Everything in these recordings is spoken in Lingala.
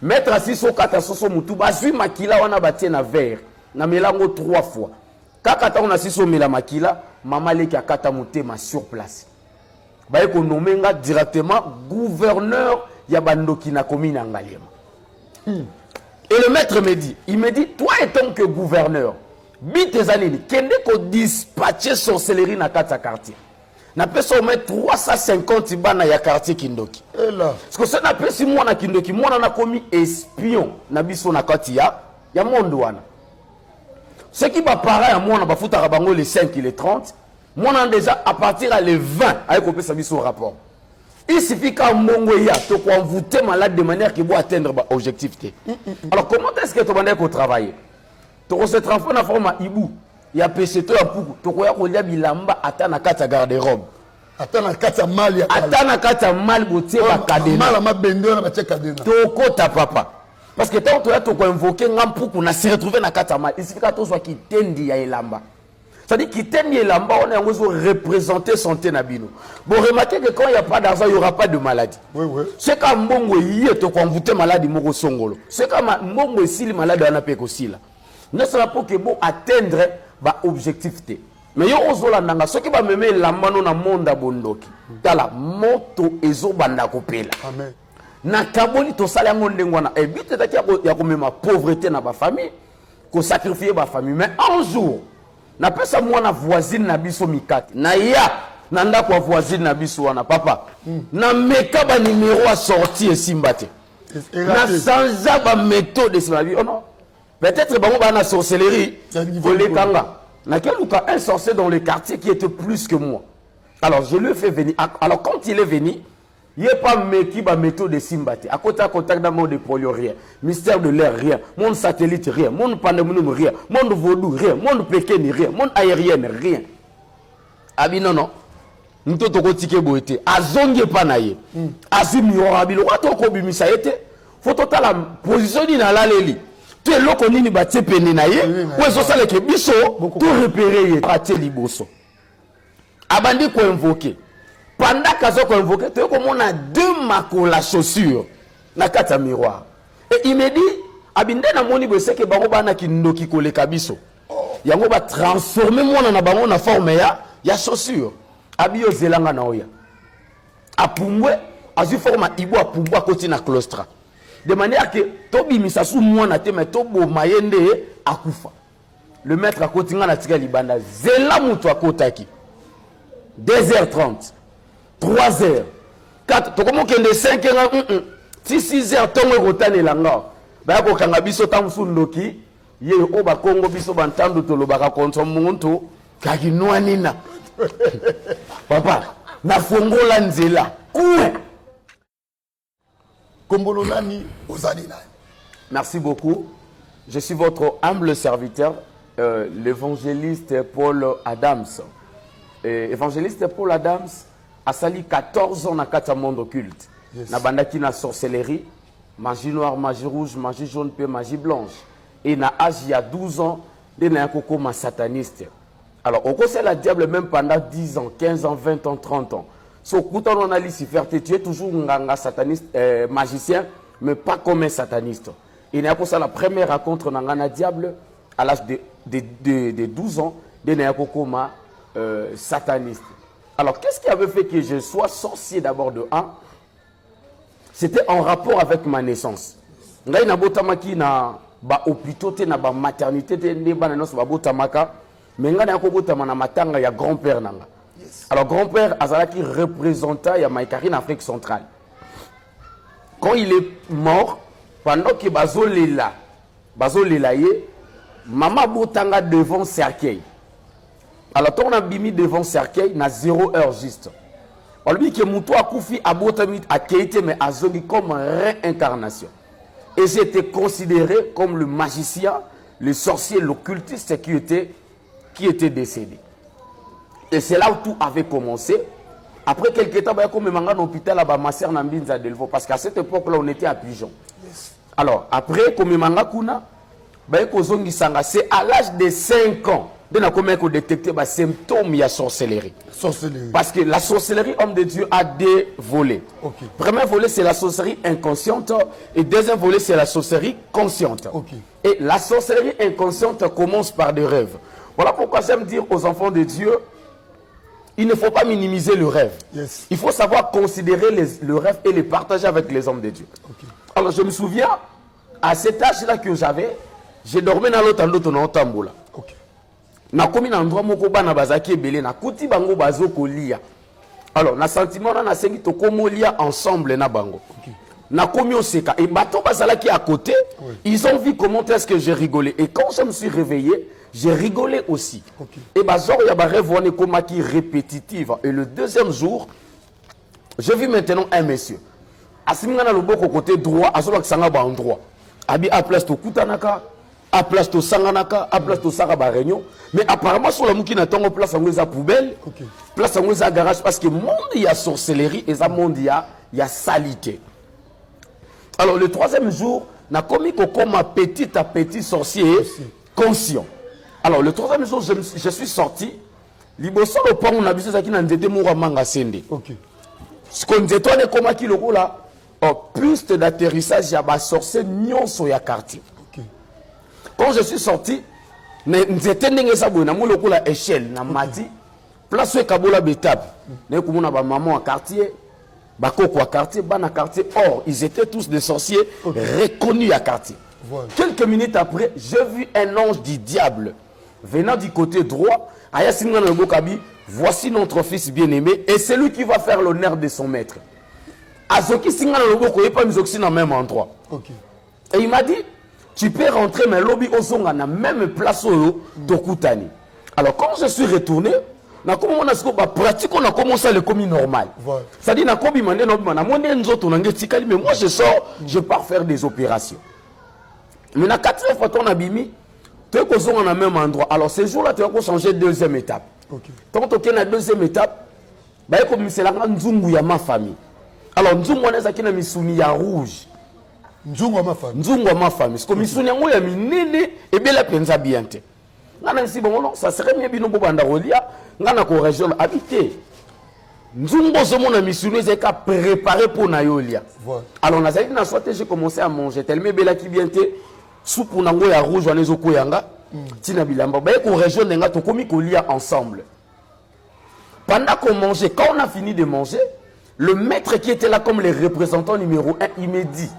Mettre assis au kata soso mutu bazui makila wana batie na verre na melango 3 fois. Kaka ta on assis au mela makila mama leki akata mutema sur place. Ba ko nomenga directement gouverneur ya bandoki na commune Ngaliema. Et le maître me dit, il me dit toi étant que gouverneur, bite zanini kende ko dispatcher sorcellerie na kata quartier. Na pesa au mettre 350 bana ya quartier Kindoki. Et là, parce que ça na pesa moi na Kindoki, moi na commis espion na biso na kati ya monde wana. Ce qui va pareil à moi na bafuta bango les 5 et les 30, moi na déjà à partir à les 20 avec ko pesa biso rapport. Il suffit qu'un mongo ya to ko envoûter malade de manière qu'il doit atteindre objectif. Alors comment est-ce que tu vas ko travailler? To se transforme en forme ibu. Il y a PCT à Poukou. Toko ya kolia bilamba atana kata garde-robe. Atana kata mal ya atana kata mal botie ba kadena. Mal ma bendo na batie kadena. Toko ta papa. Parce que tant que tu as invoqué Ngampoukou na se retrouver na kata mal. Il suffit que tu sois qui tendi ya elamba. C'est-à-dire qui tendi elamba on est en train de représenter santé na bino. Bon remarquez que quand il y a pas d'argent, il y aura pas de maladie. Oui oui. C'est comme mbongo yé to ko envoûter maladie moko songolo. C'est comme mbongo sili malade ana pe ko sila. Ne sera pas que bon atteindre ba objectivité. Mais yo ozola nanga ce qui va me mettre la mano na monde bondoki. Tala moto ezo banda kopela. Amen. Na kaboli to sala ngonde ngwana e bite taki ya ko mema pauvreté na ba famille, ko sacrifier ba famille mais un jour na pesa mwana voisine na biso mikati. Na ya na ndako wa voisine na biso wana papa. Na meka ba numéro a sorti e simbate. Na sanja ba méthode de ma vie. Oh non. Peut-être bon bah na sorcellerie. Volé kanga. N'a qu'un un sorcier dans le quartier qui était plus que moi. Alors je le fais venir. Alors quand il est venu, il n'y a pas qui va méthode de Simbate. À côté à contact d'un monde de polio rien, mystère de l'air rien, monde satellite rien, monde pandémonium rien, monde vaudou rien, monde pékin rien, monde aérien rien. Abi non non. Nous t'ont cotiqué boité. Azonge panaye. Azimi orabilo. Wato ko bimisa été. Faut total la position ni na la leli. Tu es loko nini batie pene na ye ou eso sala ke biso tout repérer ye batie liboso abandi ko invoquer pendant kazo ko invoquer tu ko mona deux makola chaussure na kata miroir et il me dit abinde na moni bo seke bango bana kindoki koleka biso yango ba transformer mona na bango na forme ya chaussure abiyo zelanga na oya apumbwe azu forma ibo apumbwa koti na claustra. De manière que Tobi Misasou mwana te mais Tobo Mayende akufa. Le maître à côté na tika libanda zela mutu akotaki. 2h30, 3h, 4, to comment kende 5h, 6h tongo kotane langa. Ba ko kanga biso tamsu ndoki, ye o ba Kongo biso bantandu to lobaka konso muntu kaki nwanina. Papa, na fongola nzela. Kuwe. Merci beaucoup. Je suis votre humble serviteur, l'évangéliste Paul Adams. Évangéliste Paul Adams a sali 14 ans dans le monde occulte. Yes. Na bandaki na sorcellerie, magie noire, magie rouge, magie jaune, magie blanche. Et na âge il y a 12 ans, il y a un sataniste. Alors, on conseille la diable même pendant 10 ans, 15 ans, 20 ans, 30 ans. So, quand on a Lucifer, tu es toujours un sataniste, magicien, mais pas comme un sataniste. Il y a pour ça la première rencontre dans un diable à l'âge de 12 ans, il y a un sataniste. Alors, qu'est-ce qui avait fait que je sois sorcier d'abord de 1? C'était en rapport avec ma naissance. Il y a un hôpital, il y a une maternité, il y a un grand-père. Alors, grand-père Azalaki représentant Yamaïkari en Afrique centrale. Quand il est mort, pendant que Bazolela, maman Botanga devant cercueil. Alors, quand on a mis devant cercueil, il y a 0 heure juste. On lui dit que Moutou a Koufi a Botamit a Keïté, mais a Zongi comme réincarnation. Et j'étais considéré comme le magicien, le sorcier, l'occultiste qui était décédé. Et c'est là où tout avait commencé. Après quelques temps, comme je suis à l'hôpital, ma soeur Nambinza Delvo, parce qu'à cette époque-là, on était à Pigeon. Yes. Alors, après, comme je suis à c'est à l'âge de 5 ans de na comment détecter les symptômes de la sorcellerie. Sorcellerie. Parce que la sorcellerie, homme de Dieu, a deux volets. Okay. Premier volet, c'est la sorcellerie inconsciente. Et deuxième volet, c'est la sorcellerie consciente. Okay. Et la sorcellerie inconsciente commence par des rêves. Voilà pourquoi j'aime dire aux enfants de Dieu, il ne faut pas minimiser le rêve. Yes. Il faut savoir considérer le rêve et le partager avec les hommes de Dieu. Okay. Alors je me souviens, à cet âge-là que j'avais, j'ai dormi dans l'autre endroit dans Tambola. Okay. Na komi na ndroit moko bana bazaki ebele na kuti bango bazo kolia. Alors na sentiment na sengi to komolia ensemble na bango. Okay. Na komi oseka et bato bazalaki à côté, oui. Ils ont vu comment est-ce que j'ai rigolé et quand je me suis réveillé, j'ai rigolé aussi. Okay. Et bazor ya ba rêve wane komaki répétitive et le deuxième jour, j'ai vu maintenant un monsieur. Asimanga na loboko côté droit, azola kisanga ba endroit. Abi à place to kutanaka. À place de Sanganaka, à place de Saraba Réunion. Mais apparemment, sur la mouki n'a pas place en la poubelle, okay. Place en la garage, parce que le monde, il y a sorcellerie et le monde, il y a salité. Alors, le troisième jour, n'a commis comme un petit à petit sorcier conscient. Alors, le troisième jour, je suis sorti. Liboso le pont, on a vu ça qui n'a pas été mouru à Mangasende. Ce qu'on dit, toi, comme à qui le roule là, piste d'atterrissage, il y a un sorcier, nyon sur le quartier. Quand je suis sorti, j'étais dans la échelle, na mati, place où Kabola Betap, na maman à quartier, bakoko à quartier, bana quartier. Or, ils étaient tous des sorciers reconnus à quartier. Voilà. Quelques minutes après, j'ai vu un ange du diable venant du côté droit. Ayasimana le Bokabi, voici notre fils bien-aimé et c'est lui qui va faire l'honneur de son maître. Azoki Singana le Boko n'est pas mis dans le même endroit. Et il m'a dit, tu peux rentrer, mais lobby au son, na même place où Tokutani. Alors, quand je suis retourné, on a commencé à le commis normal. C'est-à-dire, mais moi je sors, je pars faire des opérations. Mais la quatrième fois, on a bimi, tu es dans le même endroit. Alors, ce jour-là, tu vas changer deuxième étape. Quand tu es dans la deuxième étape, c'est la grande Nzungu ya ma famille. Alors, Nzungu est misuni ya rouge. Nzungu ma famille. Nzungu ma famille. Parce que misuni yango ya minene et bela penza bien te. Ngana nsi bon non, ça serait mieux bino banda rolia, ngana ko région habité. Nzungu zomo na misuni zeka préparé pour na yolia. Alors na zali na soite j'ai commencé à manger tellement bela ki bien te. Soupe nango ya rouge wana ezoko yanga. Tina bilamba ba ko région nga to komi ko lia ensemble. Pendant qu'on mangeait, quand on a fini de manger, le maître qui était là comme le représentant numéro 1, il me dit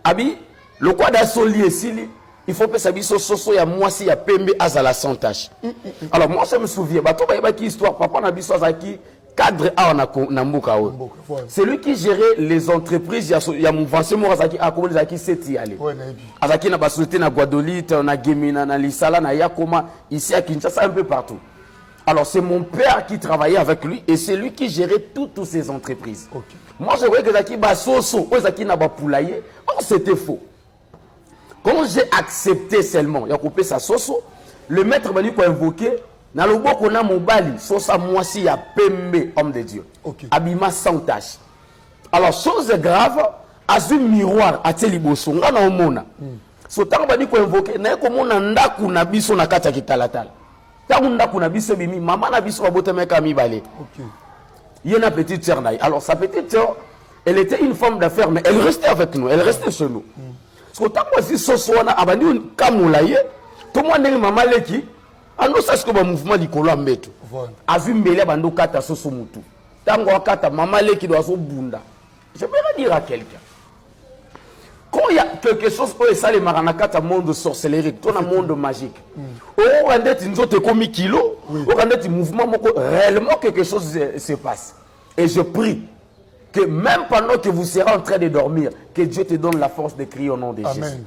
Abi, le quoi d'asoli et sili, il faut que ça biso soso ya moi si ya pembe azala sans tâche. Alors moi je me souviens, bato ba ki histoire papa na biso azaki cadre a na mbuka o. C'est lui qui gérait les entreprises ya mouvance mo azaki a comment azaki seti aller. Azaki na ba société na Guadeloupe, na Gemina, na Lisala, na Yakoma, ici à Kinshasa un peu partout. Alors c'est mon père qui travaillait avec lui et c'est lui qui gérait toutes ces entreprises. Moi je voyais que Zaki Basoso, Zaki Naba Poulaye, c'était faux. Quand j'ai accepté seulement, il a coupé sa soso, le maître m'a dit pour invoquer, dans le bois qu'on a mon bali, sosa moi si il y a Pembe, homme de Dieu. Abima sans tâche. Alors chose grave, à ce miroir, à Teliboso, on a un mona. So tant m'a dit pour invoquer, n'a comme on a ndaku na biso na kata kitalatal. Maman a biso babote meka mi balé. Il y a une petite sœur. Alors sa petite sœur, elle était une femme d'affaires, mais elle restait avec nous, elle restait chez nous. Parce que tant que si Soswana a banni Kamoulaye, tout le monde est maman leki, on ne sait que le mouvement du Kolo Ambeto. A vu Mbele bando kata Sosomutu. Tango kata maman leki doit so bunda. Je peux dire à quelqu'un. Quand il y a quelque chose où ça les maranakata monde sorcellerie, tout un monde magique. On a dit nous autres comme kilo, on a dit mouvement réellement quelque chose se passe. Et je prie que même pendant que vous serez en train de dormir, que Dieu te donne la force de crier au nom de Jésus.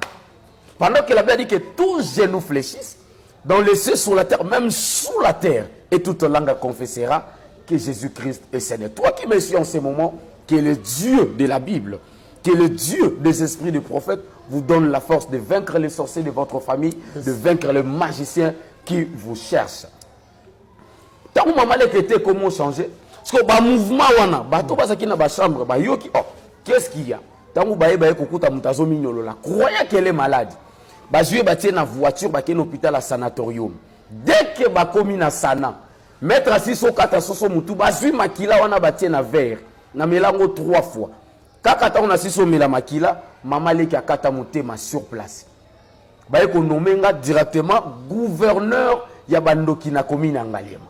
Pendant que la Bible dit que tous genoux fléchissent, dans les cieux, sur la terre, même sous la terre, et toute langue confessera que Jésus-Christ est Seigneur. Toi qui me suis en ce moment, qui est le Dieu de la Bible, que le Dieu des esprits des prophètes vous donne la force de vaincre les sorciers de votre famille, de vaincre les magiciens qui vous cherchent. Tant que maman était comment changer, parce que le mouvement, chambre, qu'est-ce qu'il y a? Tant que croyant qu'elle est malade, je vais dans la voiture, dans l'hôpital à sanatorium. dès que bakomi na sana maître asiso kata soso mutu bazwi makila wana batie na verre na melango 3 fois kaka ta on asiso mela makila mama leki akata motema sur place ba ko nomenga directement gouverneur ya bandoki na commune ya Ngaliema.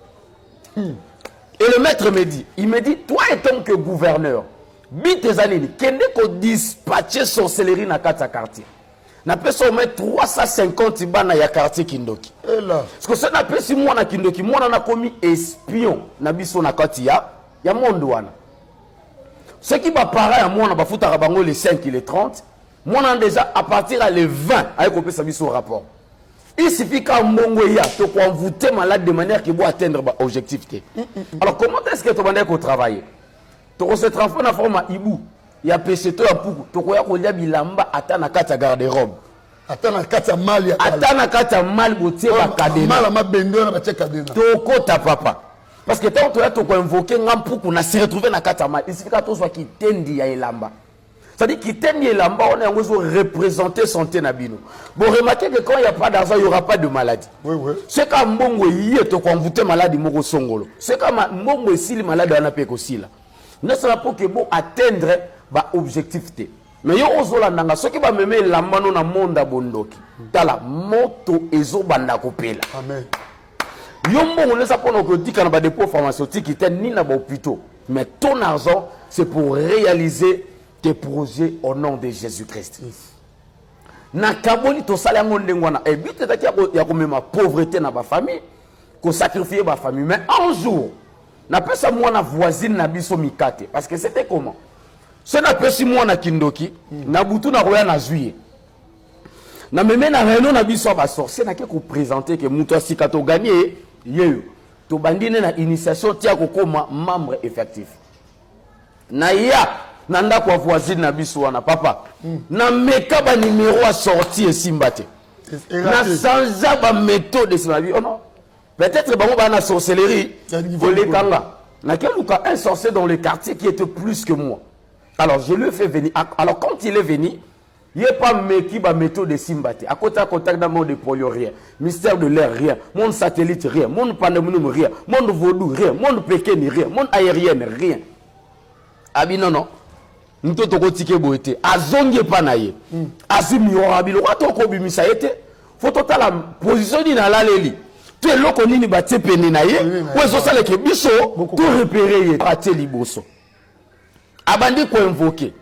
Et le maître me dit, il me dit, toi étant que gouverneur, bite zanini, kende ko dispatcher sorcellerie na kata quartier. Na pesa au mettre 350 bana ya quartier Kindoki. Et là. Parce que ça n'a pas si moi na Kindoki, moi na commis espion na biso na kati ya monde wana. Ce qui va pareil à moi na bafuta rabango les 5 et les 30, moi na déjà à partir à les 20 avec kopé sa biso rapport. Il suffit qu'un mongo ya te envoûter malade de manière qu'il va atteindre l'objectif. Alors comment est-ce que tu vas travailler? Tu se transforme en forme Ibou. Il y a PCT à Poukou. Tu vas bilamba atana kata garde-robe. Atana kata mal ya atana kata mal botie ba kadena. Mal ma bendo na ba kadena. Toko ta papa. Parce que tant que tu as invoqué Ngampoukou na se retrouver na kata mal. Il suffit que tu sois qui tendi ya elamba. C'est-à-dire qu'il tenait là-bas, on est en train de représenter santé Nabino. Bon, remarquez que quand il n'y a pas d'argent, il n'y aura pas de maladie. Oui, oui. C'est comme Mbongo y est, quand vous êtes malade, Moko Songolo. C'est comme Mbongo si le malade en a pas aussi là. Nous sommes pour que bon atteindre l'objectif. Mais yo ozola nanga, ce qui va me mettre la mano na monde à Bondoki. Dans la moto ezo banda kopela. Amen. Yo Mbongo ne sapon que dit qu'on a des dépôts pharmaceutiques qui tiennent ni na hôpitaux. Mais ton argent, c'est pour réaliser tes projets au nom de Jésus-Christ. Na kaboli to sala ngondengwana et but ya ko mema pauvreté na ba famille, ko sacrifier ba famille mais un jour na pesa mwana voisine na biso mikate parce que c'était comment? Ce na pesi mwana Kindoki na butu na roya na juillet. Na meme na réunion na biso ba sorcier na ke ko présenter que muto asika to gagner yeyo. To bandine na initiation tia ko koma membre effectif. Na ya nanda kwa voisine na biso wana papa na meka ba numéro à sortir et simbate na sanja ba méthode de ma vie oh non peut-être bango ba na sorcellerie volé kanga na keluka un sorcier dans le quartier qui était plus que moi. Alors je le fais venir. Alors quand il est venu il est pas meki ba méthode de simbate à côté contact dans monde de polio rien mystère de l'air rien monde satellite rien monde pandémie rien monde vaudou rien monde pékin rien monde aérienne rien abi non non nto toko tike boete azonge pa na ye azimi orabilo wato ko bimisa ete foto tala position ni na laleli tu eloko nini batie pene na ye wezo sala ke biso to repérer ye atie liboso abandi ko invoquer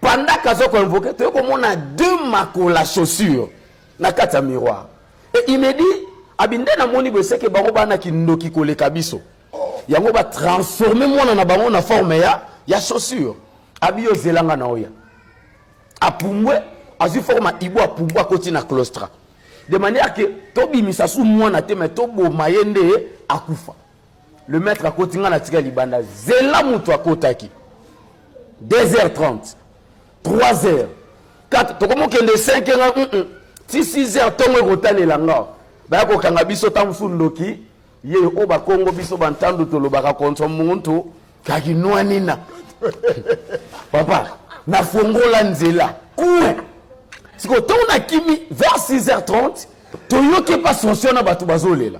pendant kazo ko invoquer to ko mona deux makola chaussure na kata miroir et il me dit abinde na moni bese ke bango bana kindoki koleka biso yango ba transformer mona na bango na forme ya chaussure. Abiyo zelanga na oya apumbwe azu forma ibo apumbwa koti na claustra de manière que tobi misasu mwana te mais tobo mayende akufa le maître akotinga na tika libanda zela mutu akotaki 2h30 3h 4 tokomo kende 5h 6h tongo rotane langa ba ko kanga biso tamsu ndoki ye oba kongo biso bantandu tolobaka konso muntu kaki nwanina papa na fongola nzela coué siko to na kimi vers 6h30 to yoke pas solution batu bazolela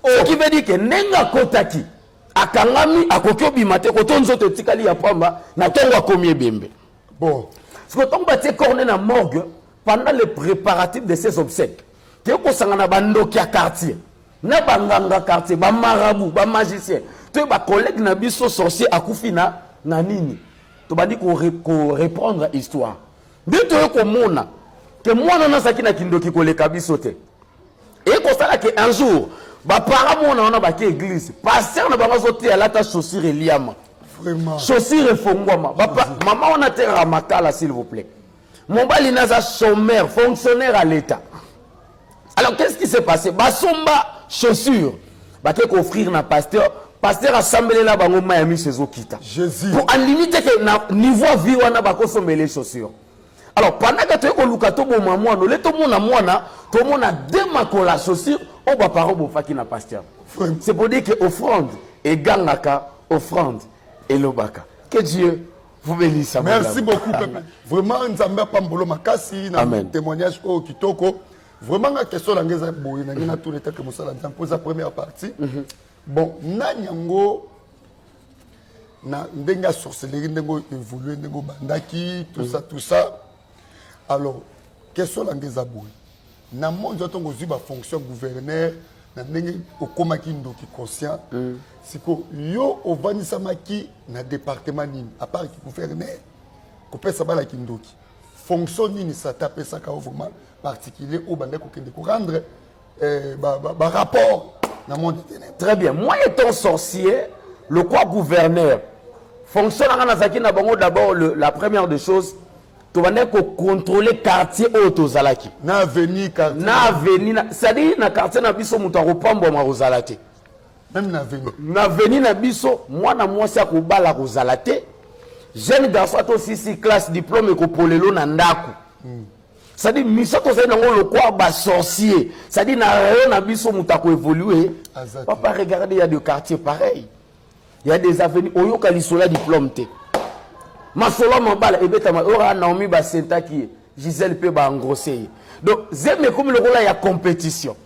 ce qui veut dire que nenga kotaki akangami akokyo bimate ko tonzo to tikali ya pamba na tongo akomie bembe bon siko to batie corne na morgue pendant les préparatifs de ces obsèques te ko sangana bandoki ya quartier na banganga quartier ba marabout ba magicien to ba collègue na biso sorcier akufina na nini to bandi ko reprendre histoire de to ko mona que mwana na saki na Kindoki ko le kabiso te et ko sala que un jour ba para mona na ba ke église pasteur na ba zote ala ta chaussure eliama vraiment chaussure efongwama papa maman on a terre makala s'il vous plaît mon bali naza chômeur fonctionnaire à l'état. Alors qu'est-ce qui s'est passé basomba chaussure ba ke ko offrir na pasteur pasteur assemblé là bango mayami sezo kita Jésus pour en limiter que na niveau vie wana ba ko somber les chaussures. Alors pendant que tu es ko luka to bo mamwa no le to mona mwana to mona deux makola chaussure o ba paro bo faki na pasteur. C'est pour dire que offrande et gangaka offrande et lobaka. Que Dieu vous bénisse. Merci beaucoup peuple. Vraiment nzambe pambolo makasi na témoignage au kitoko Vraiment, la question de la boye, na tout l'état que Moussa l'a pose la première partie. Bon, Nanyango, na ndenga sorcellerie, ndengo évolué, ndengo bandaki, tout ça. Alors, question de la boye. Na monde j'entends que vous fonction gouverneur, na ndenga okomaki ndoki conscient. Siko yo ovanisa maki na département nini, à part ki gouverneur, ko pesa bala kindoki. Fonction nini ça tape ça ka vraiment particulier au bandé ko kende ko rendre rapport dans monde des ténèbres. Très bien. Moi étant sorcier, le quoi gouverneur fonction na nazaki na bango d'abord la première des choses to bandé ko contrôler quartier autozalaki. Na avenue quartier. Na avenue c'est-à-dire na quartier na biso muto akopamba ma rozalaki. Même na avenue. Na avenue na biso mwana mwasi akobala rozalate. Jeune garçon aussi si classe diplôme ko polelo na ndaku. C'est-à-dire, mission to c'est le quoi bas sorcier. C'est-à-dire, na rien na biso mutako évoluer. Papa, regardez, il y a des quartiers pareils. Il y a des avenues. Oyo kalisola diplôme te. Ma solo mabala et beta ma ora Naomi ba senta qui Gisèle pe ba engrosser. Donc, j'aime comme le rôle il y a compétition.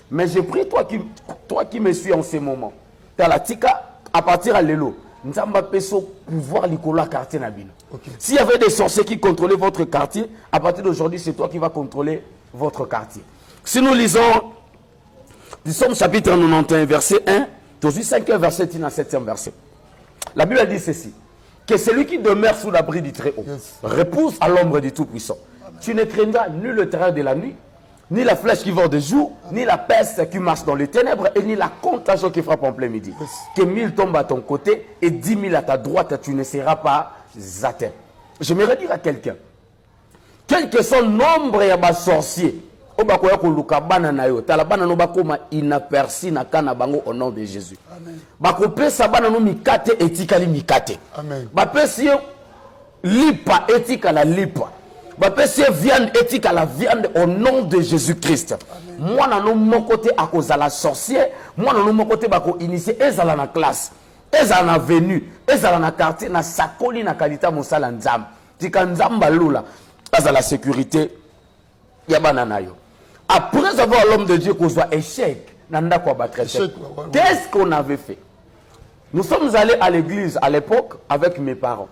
Mais je prie toi qui me suis en ce moment. T'as la tika à partir à l'élo. Nzamba peso pouvoir l'ikola quartier nabino. S'il y avait des sorciers qui contrôlaient votre quartier, à partir d'aujourd'hui, c'est toi qui vas contrôler votre quartier. Si nous lisons du Somme chapitre 91, verset 1, aujourd'hui 5e verset, 7e verset. La Bible dit ceci, que celui qui demeure sous l'abri du Très-Haut repose à l'ombre du Tout-Puissant. Tu ne craindras ni le terreur de la nuit, ni la flèche qui vole de jour, ni la peste qui marche dans les ténèbres, et ni la contagion qui frappe en plein midi. Que 1000 tombent à ton côté et 10 000 à ta droite, tu ne seras pas atteint. J'aimerais dire à quelqu'un, quel que soit le nombre de sorciers, inaperçu na kana bango au nom de Jésus. Bakopé sabana no mikate etikali mikate. Amen. Bapesi lipa etika la lipa. Bapesi viande etika la viande au nom de Jésus-Christ. Moi na no mon côté à cause de la sorcière, moi na no mon côté bako initier ezala na classe. Ezala na venue, ezala na quartier na sakoli na kalita mosala nzam. Tika nzamba lula. Asa la sécurité ya banana yo. Après avoir l'homme de Dieu qu'on soit échec, qu'est-ce qu'on avait fait? Nous sommes allés à l'église à l'époque avec mes parents.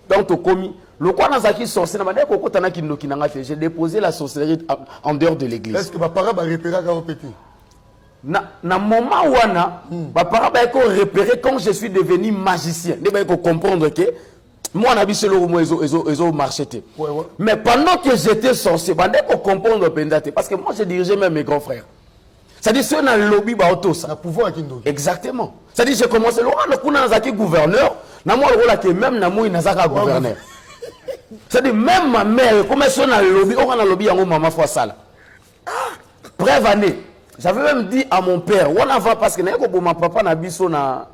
Donc, au commis, le quoi n'a pas sorcier, j'ai déposé la sorcellerie en dehors de l'église. Est-ce que mes parents vont repérer quand on petit? Na moment où mes parents vont repérer quand je suis devenu magicien. Ils vont comprendre que moi, on a vu ce ils ont marché. Mais pendant que j'étais sorcier, je comprendre parce que moi, j'ai dirigé même mes grands frères. C'est-à-dire, ceux dans le lobby, ça. Exactement. C'est-à-dire, j'ai commencé, le gouverneur, même gouverneur. C'est-à-dire, même ma mère, comme elle dans le lobby, on a le lobby, on a maman fois ça. Bref année, j'avais même dit à mon père, on a parce que mon papa n'a vu ça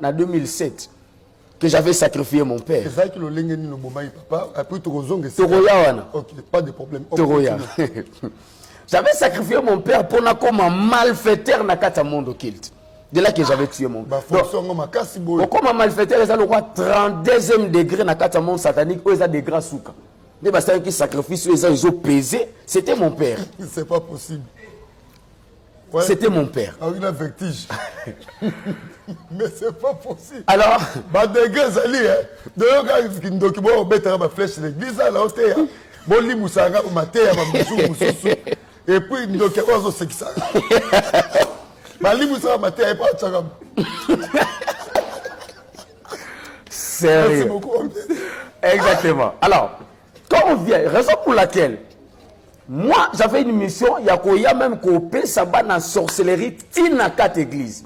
en 2007. Que j'avais sacrifié mon père. C'est ça que le lengeni no bomai papa après Torozonge. Toroya. OK, pas de problème. Toroya. J'avais sacrifié mon père pour na comme un malfaiteur na kata monde kilt. De là que j'avais tué mon père. Comme un malfaiteur, ça le quoi 32e degré na kata monde satanique, eux ça des gras souka. Les bastants qui sacrifient, ils ont pesé, c'était mon père. C'est pas possible. Ouais. C'était mon père. Ah, il a vertige. Mais c'est pas possible. Alors, bah degré zali hein. Donc quand ndoki bo betera ba flèche l'église là au té. Bon li musanga o maté ya ba mususu. Et puis ndoki ozo sekisa. Ba li musanga maté ya pa tchaka. Sérieux. Exactement. Alors, quand on vient, raison pour laquelle moi, j'avais une mission, il y a même coupé ça dans la sorcellerie, tina 4 églises.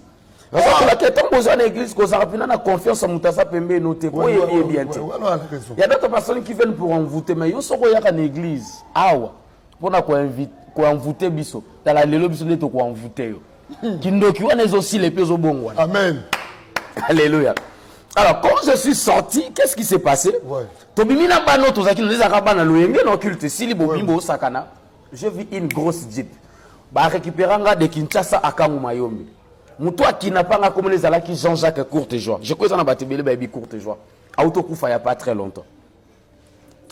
Raison pour laquelle, tant besoin d'église, qu'on a confiance en Moutassa Pembe et noté. Il y a d'autres personnes qui viennent pour envoûter, mais ils sont en église. Ah ouais. Pour envoûter biso. Dans la lélo biso, ils sont envoûter. Qui nous aussi les pieds au bon. Amen. Alléluia. Alors, quand je suis sorti, qu'est-ce qui s'est passé? J'ai vu une grosse jeep. Récupérant de Kinshasa à Kangumayombi. Moutoua qui n'a pas comme les alaki Jean-Jacques Courtejoie. Je crois que ça n'a pas été Courtejoie. Autokoufa il n'y a pas très longtemps.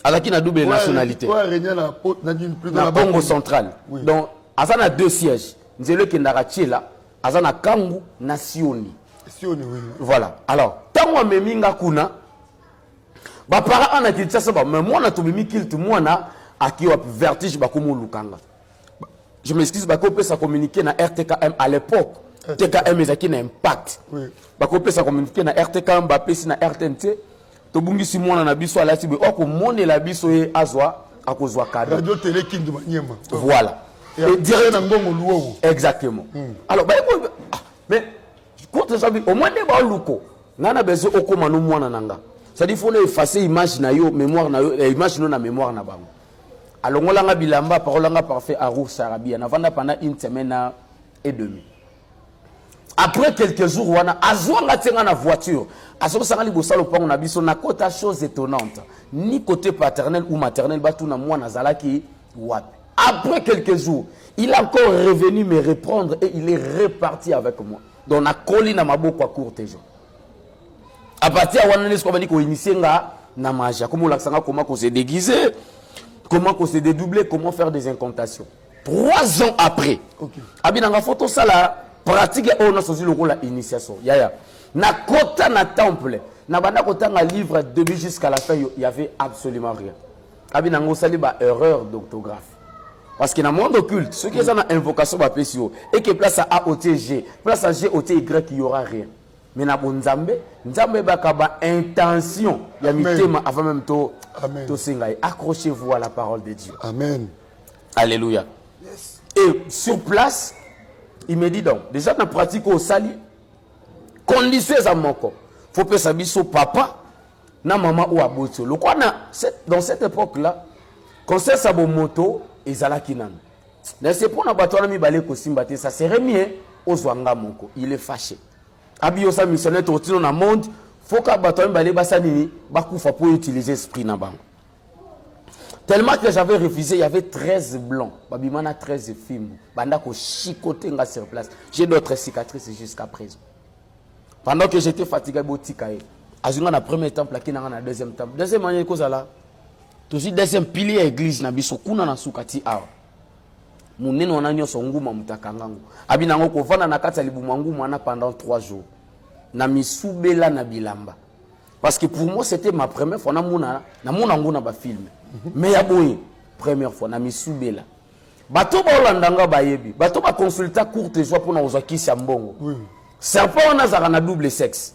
Alors qu'il a double nationalité. Dans Congo central. Oui. Donc, azana 2 sièges nzelo kendaka tiela azana kangu na sioni. Sioni, oui. Voilà. Alors tango meminga kuna ba para ana kitsa ba mais moi na to mimi kilt moi na akiwa vertige ba komo lukanga. Je m'excuse ba ko pesa communiquer na RTKM à l'époque. TKM ezaki na impact. Oui. Ba ko pesa communiquer na RTKM ba pesi na RTNT to bungisi mwana na biso ala tibe o ko monela biso e azwa akozwa cadeau. Radio télé Kindu Manyema. Voilà. Et direct na ngongo luo. Exactement. Alors ba mais quand ça au moins des ba luko ngana bezo okoma no mwana nanga. Ça dit faut effacer image na yo mémoire na yo image no na mémoire na bango. Alors ngolanga bilamba parole nga parfait à Roux Sarabia na vanda pendant une semaine et demie. Après quelques jours wana azwanga tenga na voiture azoko sanga libosalo pango na biso na kota chose étonnante ni côté paternel ou maternel batu na mwana zalaki wapi. Après quelques jours il est encore revenu me reprendre et il est reparti avec moi donc na koli na maboko à courte jo. À partir de wana nesko bani ko initier nga na magia comment l'aksanga comment se déguiser, comment se dédoubler, comment faire des incantations. 3 ans après. OK. Abinanga photo ça là pratique on a choisi le rôle initiation. Yaya. Na kota na temple, na banda kota na livre de début jusqu'à la fin, il y avait absolument rien. Abinanga sali ba erreur d'orthographe. Parce que dans le monde occulte, ceux qui ont une invocation ba pesio et que place à A O T G, place à G O T Y, il y aura rien. Mais na bonzambe, nzambe ba kaba intention, ya mitema avant même to singai. Accrochez-vous à la parole de Dieu. Amen. Alléluia. Yes. Et sur place, il me dit donc, déjà dans la pratique au sali, condition à mon corps. Faut que ça soit papa, na maman ou abotio. Le quoi dans cette époque-là, quand c'est sa moto, et zala kinan. C'est pour na bateau na mi balé ko simbate, ça serait mieux aux wanga moko. Il est fâché. Abio sa missionnaire tortino na monde, faut que bateau balé basani bakufa pour utiliser esprit na bango. Tellement que j'avais refusé, il y avait 13 blancs. Babimana 13 films. Banda ko chicoté nga sur place. J'ai d'autres cicatrices jusqu'à présent. Pendant que j'étais fatigué, botikaye. Azunga na premier temple, la kinanga na deuxième temple. Deuxième année koza là. Toujours deuxième pilier église na biso kuna na sukati awa. Munene wana nyoso nguma mutakangango. Abinango ko vana na kati ya libumangu mwana pendant 3 jours. Na misubela na bilamba. Parce que pour moi c'était ma première fois na mona nguna ba film. Mais ya boye première fois na misubela. Bato ba olandanga ba yebi. Bato ba consulta courte joie pour na ozakisi mbongo. Oui. Serpent on a na double sexe.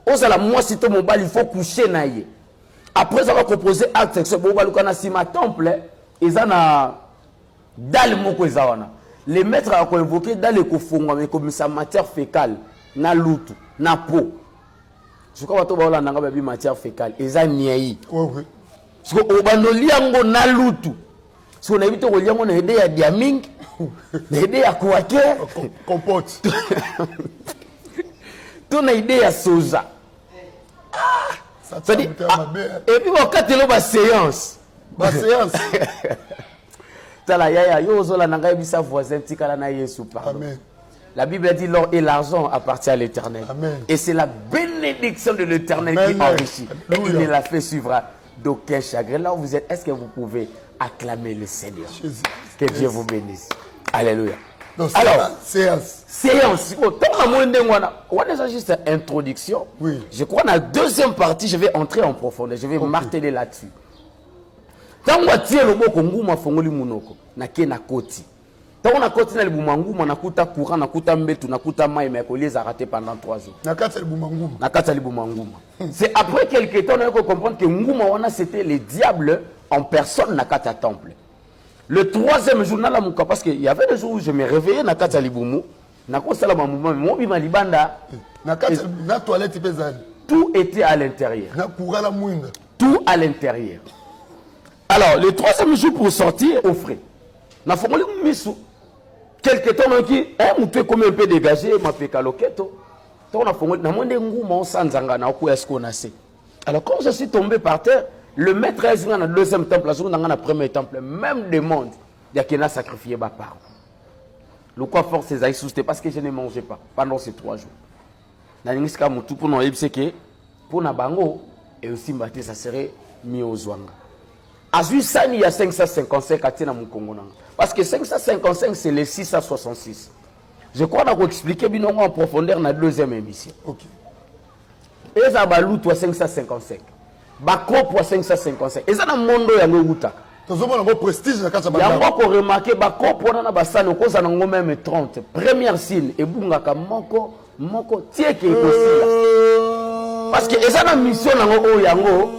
Ozala moi si to mobile il faut coucher na ye. Après avoir proposé acte sexuel pour balukana sima temple ezana dal moko ezawana. Les maîtres a convoqué dans les kofonga mais comme sa matière fécale na lutu na peau. Je crois que bato ba olandanga ba bi matière fécale eza niai. Oui oui. Parce que obandoli yango na lutu. Si on évite ko liango na ede ya diaming, na ede ya kwake, compote. Tout na ide ya soja. Ça dit, et puis quand il y a une séance. Ma séance. Tala yaya yo zola nanga bisa voisin tikala na Yesu pardon. Amen. La Bible dit l'or et l'argent appartient à l'Éternel. Et c'est la bénédiction de l'Éternel qui enrichit. Et il ne la fait suivre d'aucun chagrin. Là où vous êtes, est-ce que vous pouvez acclamer le Seigneur? Jésus. Que Dieu vous bénisse. Alléluia. Donc, alors, séance. Séance. On a juste une introduction. Oui. Je crois que dans la deuxième partie, je vais entrer en profondeur. Je vais marteler là-dessus. Tant que tu es le mot Kongouma Fongoli Munoko, na ke na koti. Tant on a koti na le Bumanguma, na kuta courant, na kuta mbetu, na kuta maï, mais qu'on les a ratés pendant 3 jours. Na kata le Bumanguma. Na kata le Bumanguma. C'est après quelques temps, on a comprendre que Nguma, c'était les diables en personne na kata temple. Le 3e jour, parce qu'il y avait des jours où je me réveillais na kata libumu, na kosala ma mouvement, mon bima libanda. Na kata na toilette pesane. Tout était à l'intérieur. Na courant la mouinga. Tout à l'intérieur. Alors, le 3e jour pour sortir, au frais. Na fongoli misu. Quelque temps, on peut comme un peu dégager, ma péka loketo. Donc, on a fongoli, na mwende nguma sanzanga na oku esko na se. Alors, quand je suis tombé par terre, le maître est dans le 2e temple, dans le 1er temple, même des mondes, il y a qui a sacrifié ma part. Le quoi force c'est aïe parce que je ne mangeais pas pendant ces 3 jours. Dans le tout pour nous, c'est que pour Nabango, et aussi ça serait mis aux Zwanga. Azui Sani, il y a 555 à Tina Moukongo. Parce que 555, c'est les 666. Je crois qu'on a expliqué en profondeur dans la deuxième émission. Ok. Et ça va l'outre 555. Bako pour 555. Et ça dans le monde, il y a un outa. Tu as un prestige dans il y a un peu remarqué, Bako pour na basano, ko ça n'en même 30. Première signe, et bungaka moko, tie qui est possible. Parce que ça dans mission dans le yango,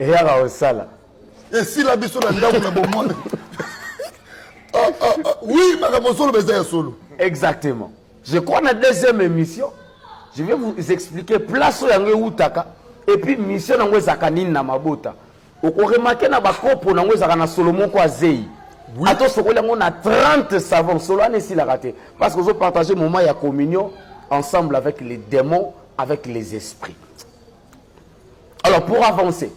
et il y a un sala. Et si la mission dans le monde, oui, mais solo, mais solo. Exactement. Je crois dans la deuxième émission, je vais vous expliquer place où yango utaka. Et puis mission nango zakanine na mabota. Oko remarquer na bakopo nango zakana Solomon ko azei. Oui. Ato sokola ngo na 30 savants solo anesi la raté parce que je partager moment ya communion ensemble avec les démons, avec les esprits. Alors pour avancer,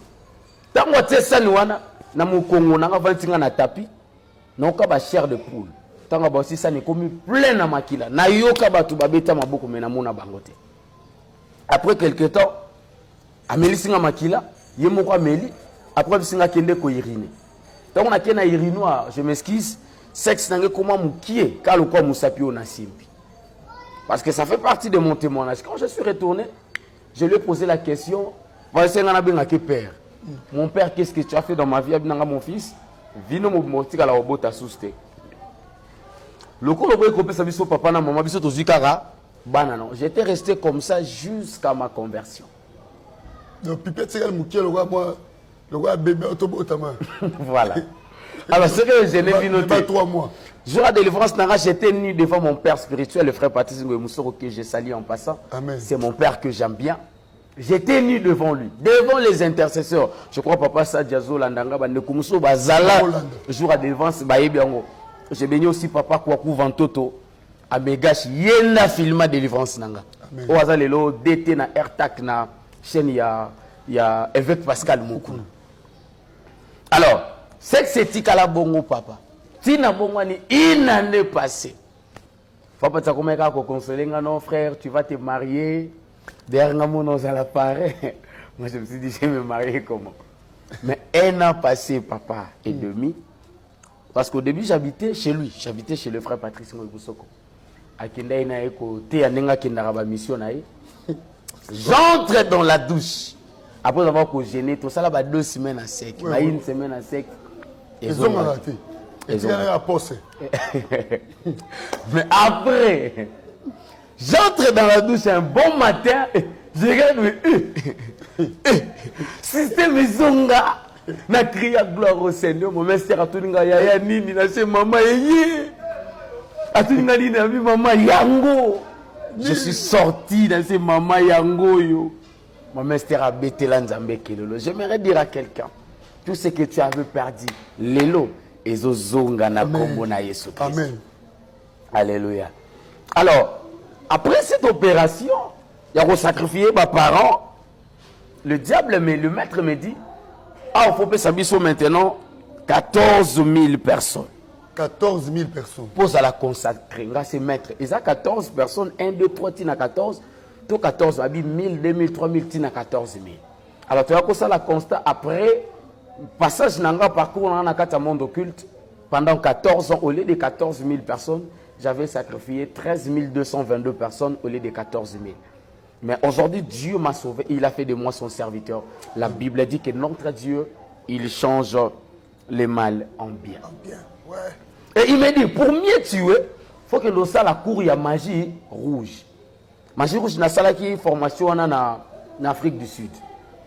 tango tsani wana na mukongo nanga vantinga na tapis, noka ba chair de poule. Tango ba aussi ça ne komi plein na makila. Na yoka batu babeta maboko mena mona bangote. Après quelque temps Amélie singa makila, yemoko Amélie, après singa kende ko irine. Donc on a kena irinoa, je m'excuse, sexe nange comment moukie, car le quoi moussapi on a simpi. Parce que ça fait partie de mon témoignage. Quand je suis retourné, je lui ai posé la question, père, mon père, qu'est-ce que tu as fait dans ma vie, mon fils? Vino moti kala obota souste. Le coup le boy copé sa biso papa na maman biso to zikara, banana. J'étais resté comme ça jusqu'à ma conversion. Donc, pipette, c'est le roi bébé autobotama. Voilà. Alors, ce que je n'ai vu noter. 3 mois. Jour de délivrance, j'étais nu devant mon père spirituel, le frère Patrice Ngouemoussoro, que je salue en passant. C'est mon père que j'aime bien. J'étais nu devant lui, devant les intercesseurs. Je crois papa Sadiazo Landanga, Banekumuso, Bazala. Jour de délivrance, Bayebiango. J'ai béni aussi papa Kouakou Vantoto. À Megash, Yena filma délivrance Nanga. Au hasard, le DT na AirTag na. Chaîne, il y a évêque Pascal Moukou. Alors, c'est que c'est Tikala Bongo papa. Tina Bongwani, une année passée. Papa, tu as combien de consoler non frère, tu vas te marier. Derrière mon nom, ça l'apparaît. Moi, je me suis dit, je vais me marier comment? Mais un an passé, papa, et demi. Parce qu'au début, j'habitais chez lui. J'habitais chez le frère Patrice Ngouemoussoro. À Kenda, il y a côté, il y a une mission. J'entre dans la douche. Après avoir gêné, tout ça là, 2 semaines à sec. Une semaine à sec. Ils ont raté. Ils ont raté. Mais après, j'entre dans la douche un bon matin. Je regarde, système Zonga. Na crié gloire au Seigneur. Mon master a tout dit, yaya nini, na chez maman, a tout dit, maman, yango. Je suis sorti dans ces mamans yango yo. Mon master a bêté l'anzambe kelolo. J'aimerais dire à quelqu'un, tout ce que tu avais perdu, lelo, et zozonga na kombo na Yesu Christ. Amen. Alléluia. Alors, après cette opération, il y a sacrifié mes parents. Le diable, le maître me dit, ah, il faut que ça soit maintenant 14 000 personnes. 14 000 personnes. Pose à la consacrer. C'est maître. Ils ont 14 personnes. 1, 2, 3, tina 14. Tout 14, 1000, 2000, 3000, tina 14 000. Alors, tu vois que ça, la constat, après, passage nanga parcours dans le monde occulte, pendant 14 ans, au lieu de 14 000 personnes, j'avais sacrifié 13 222 personnes au lieu de 14 000. Mais aujourd'hui, Dieu m'a sauvé. Il a fait de moi son serviteur. La Bible dit que notre Dieu, il change le mal en bien. En bien. Ouais. Et il m'a dit, pour mieux tuer, il faut que nous salle la cour, il y a magie rouge. Magie rouge, na salle qui formation en Afrique du Sud.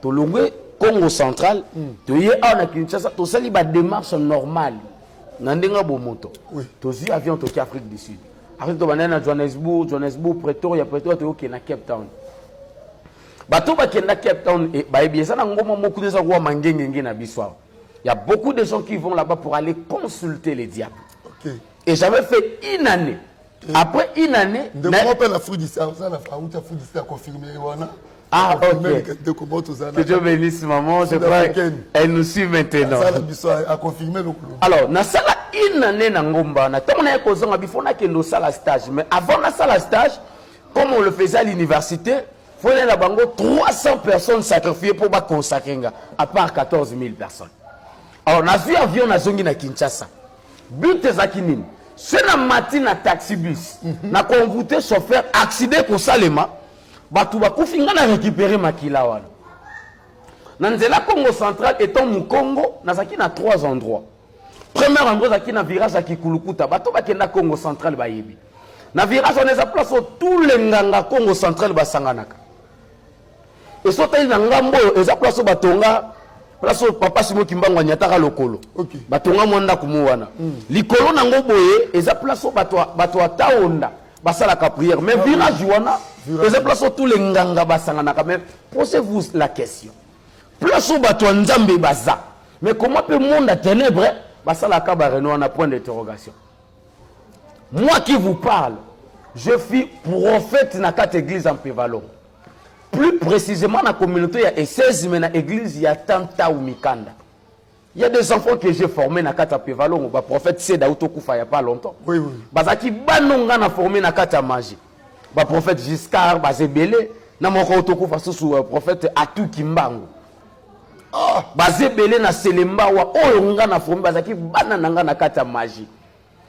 Tu l'as Congo central, tu y es en Kinshasa, tu as une démarche normale. Nandenga Bomoto. Tu as un avion en Afrique du Sud. Après, tu as à Johannesburg, Pretoria, Pretoria, tu es à Cape Town. Bato ba kenda Cape Town et ba ebiesa na ngoma moku de zawa mangenge na biswa. Il y a beaucoup de gens qui vont là-bas pour aller consulter les diables. Okay. Et j'avais fait une année. Après une année, de moi appelle la fruit ça la fruit a confirmé wana. Ah OK. Que Dieu bénisse maman, je crois elle nous suit maintenant. Ça la biswa a confirmé le coup. Alors, na sala une année na ngomba na tant na ko zonga bifona kendo sala stage, mais avant na sala stage, comme on le faisait à l'université, il faut aller 300 personnes sacrifiées pour consacrer, à part 14 000 personnes. Alors nazwi avion nazongi na Kinshasa. But ezaki nini? C'est na matin na taxi bus. Na convoité chauffeur accident ko salema. Batu bakufi nga na récupérer makila wana. Na nzela Congo central étant mu Congo, nazaki na 3 endroits. Premier endroit zaki na virage ya Kikulukuta, bato bakenda Congo central bayebi. Na virage on eza place tous les nganga Congo central basanganaka. Et sota ina ngambo eza place batonga place papa Simo Kimbango nyataka lokolo. OK. Batonga monda kumuwana. Likolo nango boye eza place bato ataonda basala ka prière mais virage wana eza place tous les nganga basanganaka. Mais posez-vous la question. Place bato nzambe baza. Mais comment peut le monde à ténèbres basala ka bareno wana point d'interrogation. Moi qui vous parle, je suis prophète dans cette église en Pévalon. Plus précisément, dans la communauté, il y a 16 mais dans l'église, il y a Tanta ou Mikanda. Il y a des enfants que j'ai formés dans cette Pévalon. Le prophète Seda Outokoufa il n'y a pas longtemps. Oui, oui. Bazaki Banonga na formé dans cette magie. Le prophète Giscard, Bazebele, na moko Outokoufa sous le prophète Atou Kimbango. Bazebele na Selemba wa Oyonga na formé Bazaki Banananga na cette magie.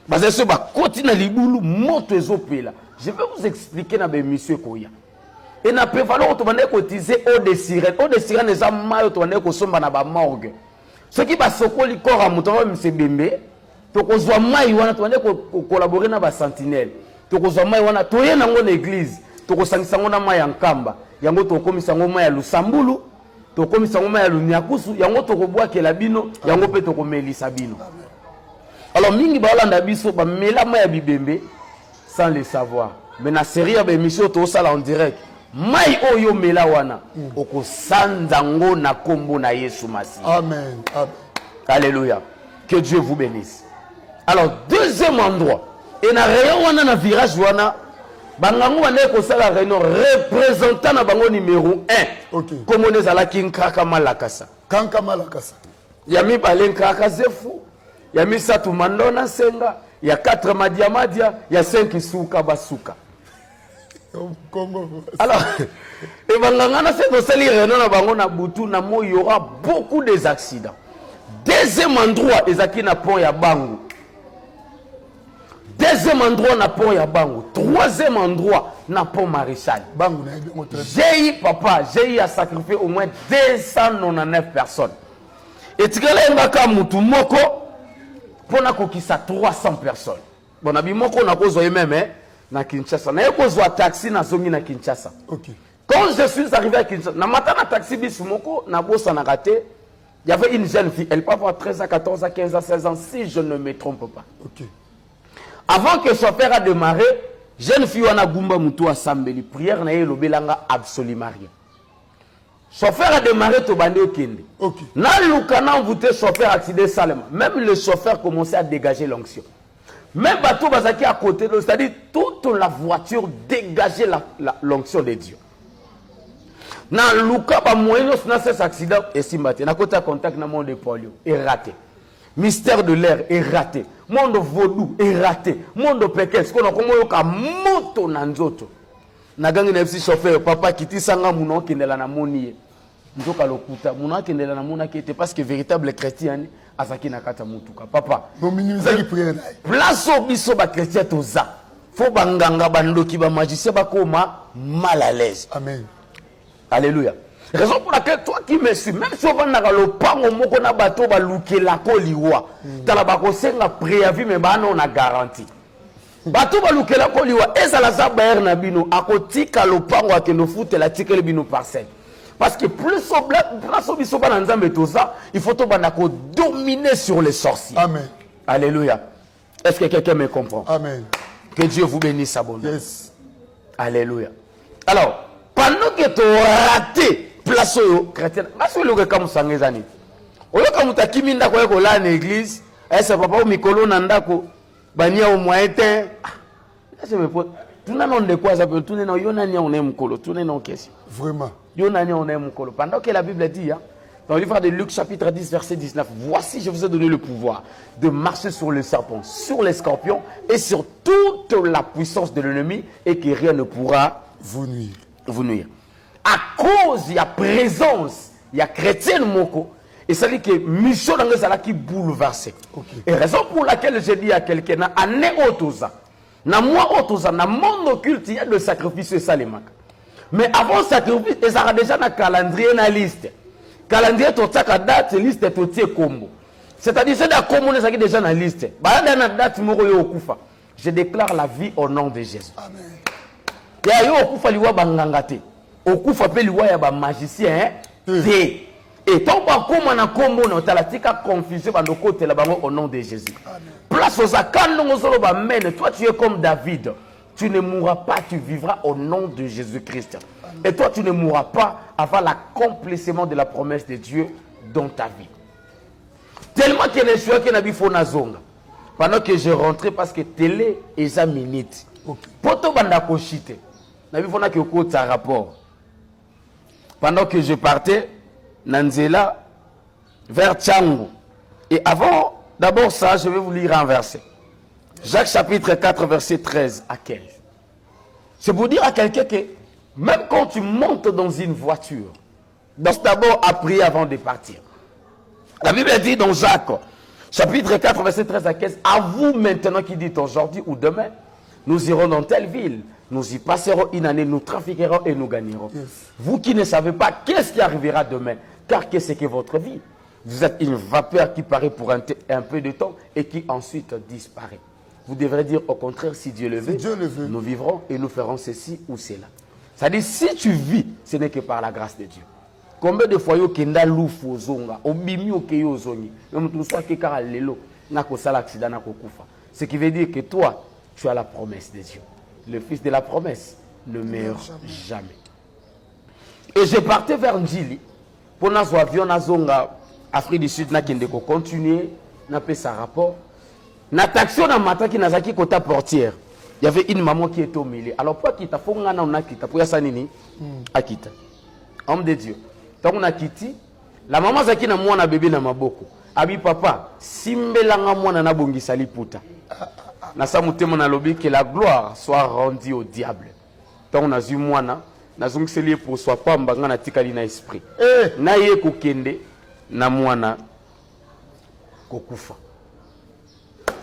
Bazese ba continue libulu moto ezopela. Je vais vous expliquer na be monsieur Koya. Et na Pévalon to bande cotiser eau de sirène. Eau de sirène eza mayo to bande ko somba na ba morgue. Ce qui ba sokoli corps a muto mse bembe to ko zwa mai wana to bande ko collaborer na ba sentinelle. To ko zwa mai wana to ye nango na église. To ko sangisa ngo na mai ya nkamba. Yango to komisa ngo mai ya Lusambulu. To komisa ngo mai ya Lunyakusu. Yango to ko bwa kela bino. Yango pe to ko melisa bino. Alors, mingi ba olanda biso ba melama ya bibembe sans le savoir. Mais na série ya émission to sala en direct. Mai oyo mela wana oko sanzango na kombo na Yesu Masi. Amen. Amen. Alléluia. Que Dieu vous bénisse. Alors, deuxième endroit. Et na rayon wana na virage wana bangango wana ko sala réunion représentant na bango numéro 1. OK. Comme on est à la Kinkaka Malakasa. Kanka Malakasa. Yami Balenkaka Zefu. Il y a Misatu Mandona Senga, il y a 4 Madia, il y a 5 Suka Basuka. Alors, et Bangangana c'est dans cette il y aura beaucoup d'accidents. Deuxième endroit, Ezaki na pont ya Bango. Deuxième endroit, na pont ya Bango. Troisième endroit, na pont Maréchal. Bango, j'ai eu à sacrifier au moins 299 personnes. Et tu as mutu moko. Pour na kokisa 300 personnes. Bon, na bimoko na kozwa même na Kinshasa. Na kozwa taxi na zongi na Kinshasa. OK. Quand je suis arrivé à Kinshasa, na matin na taxi bis moko na bossa na raté, il y avait une jeune fille, elle peut avoir 13 à 14 à 15 à 16 ans si je ne me trompe pas. OK. Avant que le chauffeur a démarré, jeune fille wana gumba mutu asambeli, prière na yelo belanga absolument rien. Chauffeur a démarré to bande okende. OK. Na lukana envoûté chauffeur accident Salem. Même le chauffeur commençait à dégager l'onction. Même bateau bazaki à côté, c'est-à-dire toute la voiture dégageait l'onction de Dieu. Na luka ba moyen na cet accident et simbate. Na côté contact na monde de polio est raté. Mystère de l'air est raté. Monde vaudou est raté. Monde pékin, ce qu'on a comme yoka moto na nzoto. Na gangi na FC chauffeur papa kiti sanga muno kendela na moni. Ndoka lokuta muno kendela na mona qui était parce que véritable chrétien azaki na kata mutuka papa. No minimizaki prière. Place au biso ba chrétien toza. Faut banganga bandoki ba magicien ba koma mal à l'aise. Amen. Alléluia. Raison pour laquelle toi qui me suis, même si on va dans le pango moko na bateau ba lukela ko liwa. Tala ba ko senga préavis mais ba non na garantie. Bato balukela ko liwa ezala za baer na bino akotika lopango akendo futela tikele bino parcelle. Parce que plus au biso ba nzambe toza, il faut to bana ko dominer sur les sorciers. Amen. Alléluia. Est-ce que quelqu'un me comprend? Amen. Que Dieu vous bénisse abondamment. Yes. Alléluia. Alors, pendant que tu as raté place au chrétien, parce que le comme sangezani. Oyo kamuta kiminda ko ko la l'église, est-ce papa au mikolo nandako bania au moyen temps. Je me pose tout non de quoi ça peut tout non yo nani on aime kolo, tout non question. Vraiment. Yo nani on aime kolo. Pendant que la Bible dit dans le livre de Luc chapitre 10 verset 19, voici je vous ai donné le pouvoir de marcher sur le serpent, sur les scorpions et sur toute la puissance de l'ennemi et que rien ne pourra vous nuire. Vous nuire. À cause il y a présence, il y a chrétien moko Et ça dit que mission dans ça qui bouleversé. Et raison pour laquelle j'ai dit à quelqu'un na année autoza. Na moi autoza na monde occulte il y a le sacrifice et ça les marques. Mais avant le sacrifice, ils ont déjà un calendrier na liste. Calendrier to tsaka date liste to tie combo. C'est-à-dire c'est da combo les qui déjà na liste. Ba na date moko yo okufa. Je déclare la vie au nom de Jésus. Amen. Ya yo okufa liwa banganga te. Okufa pe liwa ya ba magicien te. Et tant que na kombo na talatika confusion ba côté la bango au nom de Jésus. Amen. Place aux akando ngozolo ba mène, toi tu es comme David. Tu ne mourras pas, tu vivras au nom de Jésus-Christ. Et toi tu ne mourras pas avant l'accomplissement de la promesse de Dieu dans ta vie. Tellement qu'il y a des choses qui n'a pas na zonga. Pendant que je rentrais parce que télé et ça minute. Poto banda ko chite. Na bi fona que ko ta rapport. Pendant que je partais Nanzela vers Tchango. Et avant, d'abord ça, je vais vous lire un verset. Jacques chapitre 4, verset 13 à 15. C'est pour dire à quelqu'un que même quand tu montes dans une voiture, donc d'abord à prier avant de partir. La Bible dit dans Jacques chapitre 4, verset 13 à 15, à vous maintenant qui dites aujourd'hui ou demain, nous irons dans telle ville, nous y passerons une année, nous trafiquerons et nous gagnerons. Yes. Vous qui ne savez pas qu'est-ce qui arrivera demain, car qu'est-ce que votre vie? Vous êtes une vapeur qui paraît pour un peu de temps et qui ensuite disparaît. Vous devrez dire au contraire, si Dieu le veut, nous vivrons et nous ferons ceci ou cela. C'est-à-dire, si tu vis, ce n'est que par la grâce de Dieu. Combien de fois kenda lufu zonga, obimi okeyo zongi, même tout ça qui kara lelo, na ko sala accident na ko kufa. Ce qui veut dire que toi, tu as la promesse de Dieu. Le fils de la promesse ne meurt jamais. Et je partais vers Ndjili. Pour nous avions na zonga Afrique du Sud na kende ko continuer na pe sa rapport. Na taxi na matin qui nazaki kota portière. Il y avait une maman qui était au milieu. Alors pourquoi kita fonga na on kita pour ya sanini akita. Homme de Dieu. Tant on a quitté, la maman zaki na mwana bébé na maboko. Abi papa, simbelanga mwana na bongisa liputa. Na sa mutema na lobi que la gloire soit rendue au diable. Tant on a vu mwana, na zongisi pour soit pas mbanga na tikali na esprit. Na ye kokende na mwana kokufa.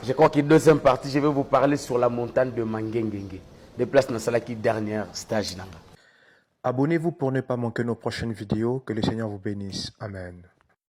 Je crois que deuxième partie, je vais vous parler sur la montagne de Mangengenge. Des places dans la dernière stage. Abonnez-vous pour ne pas manquer nos prochaines vidéos. Que le Seigneur vous bénisse. Amen.